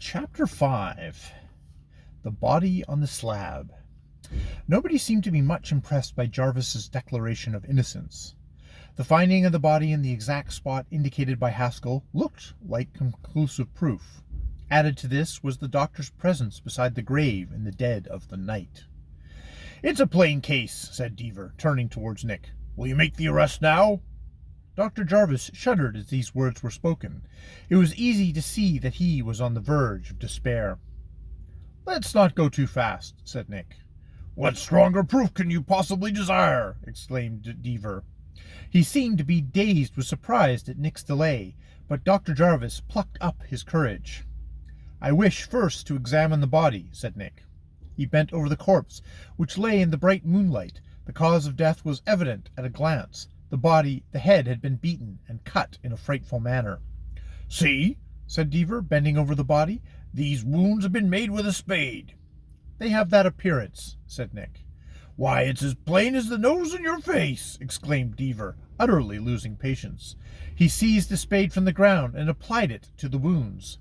Chapter 5. The Body on the Slab. Nobody seemed to be much impressed by Jarvis's declaration of innocence. The finding of the body in the exact spot indicated by Hsptl looked like conclusive proof. Added to this was the doctor's presence beside the grave in the dead of the night. "It's a plain case," said Deaver, turning towards Nick. "Will you make the arrest now?" Dr. Jarvis shuddered as these words were spoken. It was easy to see that he was on the verge of despair. "Let's not go too fast," said Nick. "What stronger proof can you possibly desire?" exclaimed Deaver. He seemed to be dazed with surprise at Nick's delay, but Dr. Jarvis plucked up his courage. "I wish first to examine the body," said Nick. He bent over the corpse, which lay in the bright moonlight. The cause of death was evident at a glance. The head had been beaten and cut in a frightful manner. "See," said Deaver, bending over the body, "these wounds have been made with a spade." "They have that appearance," said Nick. "Why, it's as plain as the nose in your face," exclaimed Deaver, utterly losing patience. He seized the spade from the ground and applied it to the wounds.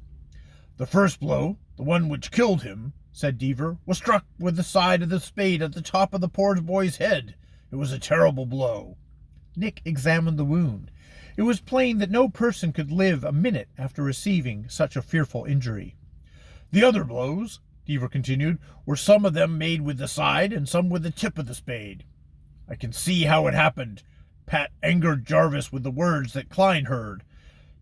"The first blow, the one which killed him," said Deaver, "was struck with the side of the spade at the top of the poor boy's head. It was a terrible blow." Nick examined the wound. It was plain that no person could live a minute after receiving such a fearful injury. "The other blows," Deaver continued, "were some of them made with the side and some with the tip of the spade. I can see how it happened. Pat angered Jarvis with the words that Klein heard.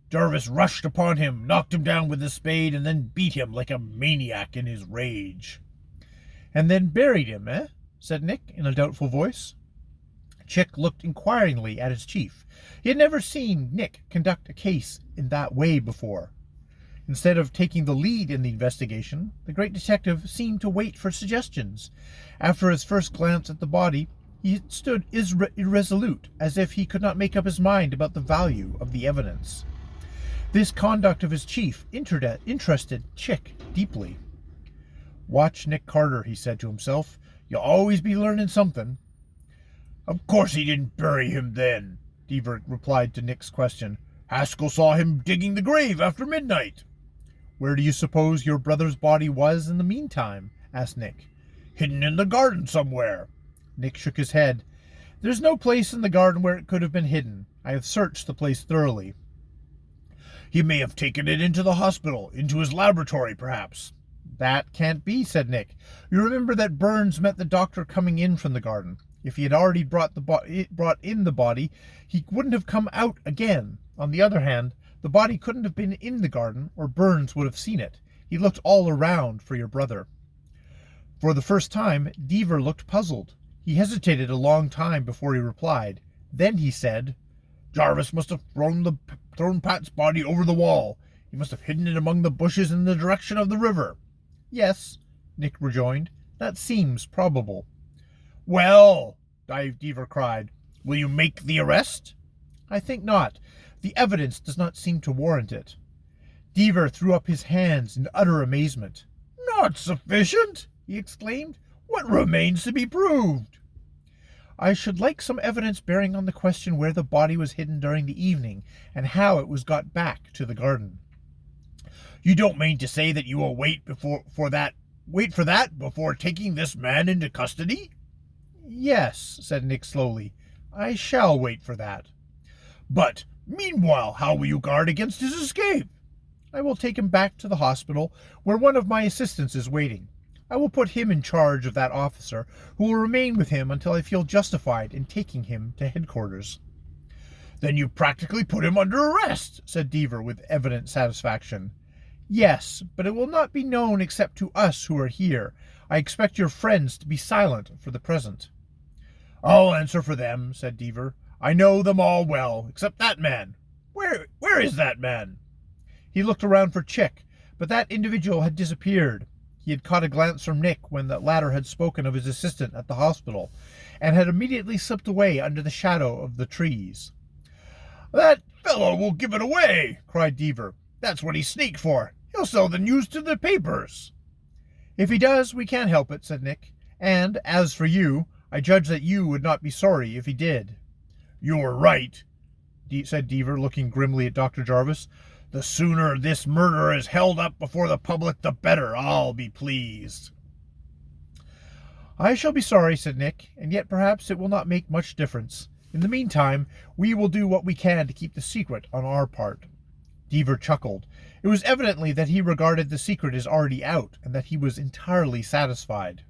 Jarvis rushed upon him, knocked him down with the spade, and then beat him like a maniac in his rage." "And then buried him, eh?" said Nick in a doubtful voice. Chick looked inquiringly at his chief. He had never seen Nick conduct a case in that way before. Instead of taking the lead in the investigation, the great detective seemed to wait for suggestions. After his first glance at the body, he stood irresolute, as if he could not make up his mind about the value of the evidence. This conduct of his chief interested Chick deeply. "Watch Nick Carter," he said to himself. "You'll always be learning something." "Of course he didn't bury him then," Deaver replied to Nick's question. "Hsptl saw him digging the grave after midnight." "Where do you suppose your brother's body was in the meantime?" asked Nick. "Hidden in the garden somewhere." Nick shook his head. "There's no place in the garden where it could have been hidden. I have searched the place thoroughly." "He may have taken it into the hospital, into his laboratory, perhaps." "That can't be," said Nick. "You remember that Burns met the doctor coming in from the garden. If he had already brought in the body, he wouldn't have come out again. On the other hand, the body couldn't have been in the garden, or Burns would have seen it. He looked all around for your brother." For the first time, Deaver looked puzzled. He hesitated a long time before he replied. Then he said, "Jarvis must have thrown Pat's body over the wall. He must have hidden it among the bushes in the direction of the river." "Yes," Nick rejoined. "That seems probable." "Well," Deaver cried, "will you make the arrest?" "I think not. The evidence does not seem to warrant it." Deaver threw up his hands in utter amazement. "Not sufficient?" he exclaimed. "What remains to be proved?" "I should like some evidence bearing on the question where the body was hidden during the evening, and how it was got back to the garden." "You don't mean to say that you will wait for that before taking this man into custody?" "Yes," said Nick slowly. "I shall wait for that." "But, meanwhile, how will you guard against his escape?" "I will take him back to the hospital, where one of my assistants is waiting. I will put him in charge of that officer, who will remain with him until I feel justified in taking him to headquarters." "Then you practically put him under arrest," said Deaver with evident satisfaction. "Yes, but it will not be known except to us who are here. I expect your friends to be silent for the present." "I'll answer for them," said Deaver. "I know them all well, except that man. Where is that man?" He looked around for Chick, but that individual had disappeared. He had caught a glance from Nick when the latter had spoken of his assistant at the hospital, and had immediately slipped away under the shadow of the trees. "That fellow will give it away," cried Deaver. "That's what he's sneaked for. He'll sell the news to the papers." "If he does, we can't help it," said Nick. "And, as for you, I judge that you would not be sorry if he did." "You're right," said Deaver, looking grimly at Dr. Jarvis. The sooner this murder is held up before the public, the better I'll be pleased." "I shall be sorry," said Nick, "and yet perhaps it will not make much difference. In the meantime, we will do what we can to keep the secret on our part." Deaver chuckled. It was evidently that he regarded the secret as already out, and that he was entirely satisfied.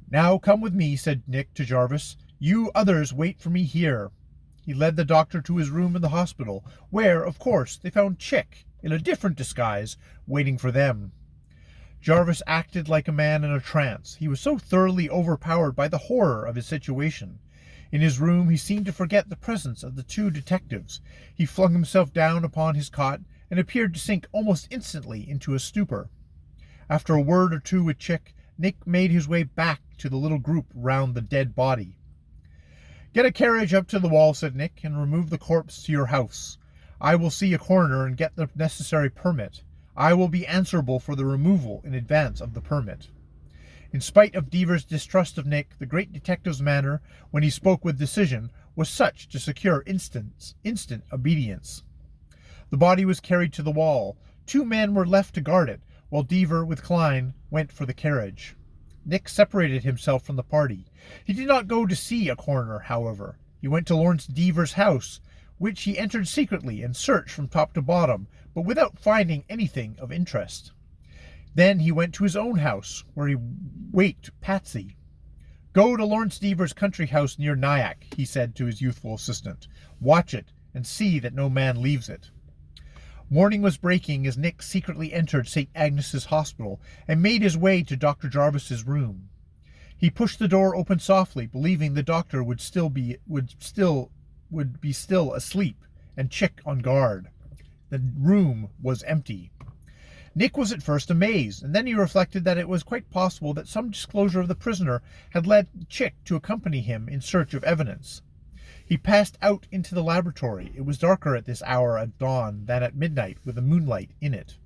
"Now come with me," said Nick to Jarvis. "You others wait for me here." He led the doctor to his room in the hospital, where, of course, they found Chick, in a different disguise, waiting for them. Jarvis acted like a man in a trance. He was so thoroughly overpowered by the horror of his situation. In his room he seemed to forget the presence of the two detectives. He flung himself down upon his cot and appeared to sink almost instantly into a stupor. After a word or two with Chick, Nick made his way back to the little group round the dead body. "Get a carriage up to the wall," said Nick, "and remove the corpse to your house. I will see a coroner and get the necessary permit. I will be answerable for the removal in advance of the permit." In spite of Deaver's distrust of Nick, the great detective's manner, when he spoke with decision, was such to secure instant obedience. The body was carried to the wall. 2 men were left to guard it, while Deaver, with Klein, went for the carriage. Nick separated himself from the party. He did not go to see a coroner, however. He went to Lawrence Deaver's house, which he entered secretly and searched from top to bottom, but without finding anything of interest. Then he went to his own house, where he waked Patsy. "Go to Lawrence Deaver's country house near Nyack," he said to his youthful assistant. "Watch it, and see that no man leaves it." Morning was breaking as Nick secretly entered St. Agnes's Hospital and made his way to Dr. Jarvis's room. He pushed the door open softly, believing the doctor would be still asleep and Chick on guard. The room was empty. Nick was at first amazed, and then he reflected that it was quite possible that some disclosure of the prisoner had led Chick to accompany him in search of evidence. He passed out into the laboratory. It was darker at this hour at dawn than at midnight, with the moonlight in it.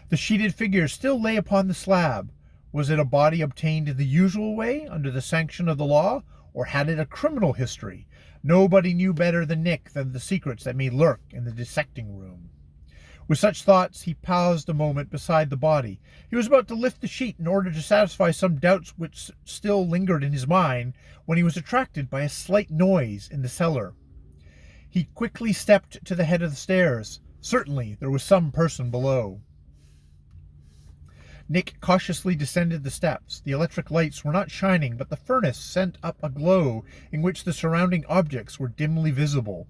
The sheeted figure still lay upon the slab. Was it a body obtained in the usual way, under the sanction of the law, or had it a criminal history? Nobody knew better than Nick the secrets that may lurk in the dissecting room. With such thoughts, he paused a moment beside the body. He was about to lift the sheet in order to satisfy some doubts which still lingered in his mind, when he was attracted by a slight noise in the cellar. He quickly stepped to the head of the stairs. Certainly there was some person below. Nick cautiously descended the steps. The electric lights were not shining, but the furnace sent up a glow in which the surrounding objects were dimly visible.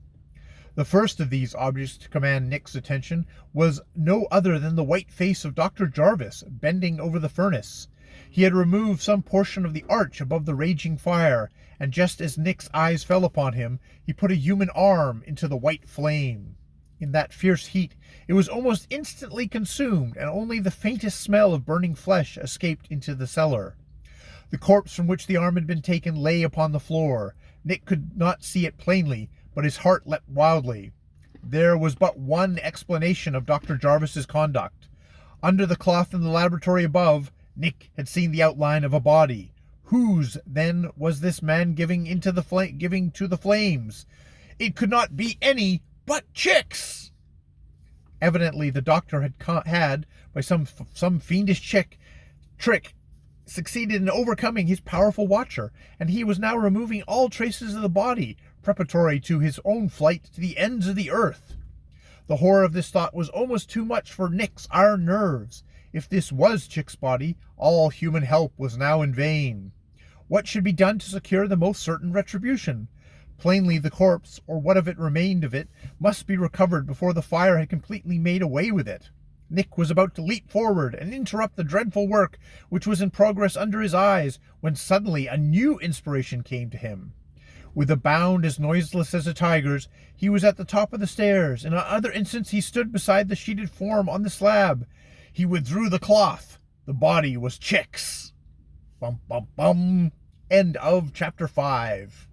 The first of these objects to command Nick's attention was no other than the white face of Dr. Jarvis, bending over the furnace. He had removed some portion of the arch above the raging fire, and just as Nick's eyes fell upon him, he put a human arm into the white flame. In that fierce heat, it was almost instantly consumed, and only the faintest smell of burning flesh escaped into the cellar. The corpse from which the arm had been taken lay upon the floor. Nick could not see it plainly, but his heart leapt wildly. There was but one explanation of Dr. Jarvis's conduct. Under the cloth in the laboratory above, Nick had seen the outline of a body. Whose, then, was this man giving to the flames? It could not be any but Chick's! Evidently the doctor had by some fiendish trick, succeeded in overcoming his powerful watcher, and he was now removing all traces of the body, preparatory to his own flight to the ends of the earth. The horror of this thought was almost too much for Nick's iron nerves. If this was Chick's body, all human help was now in vain. What should be done to secure the most certain retribution? Plainly the corpse, or what of it remained of it, must be recovered before the fire had completely made away with it. Nick was about to leap forward and interrupt the dreadful work which was in progress under his eyes, when suddenly a new inspiration came to him. With a bound as noiseless as a tiger's, he was at the top of the stairs. In another instant he stood beside the sheeted form on the slab. He withdrew the cloth. The body was Chick's. Bum, bum, bum. End of chapter 5.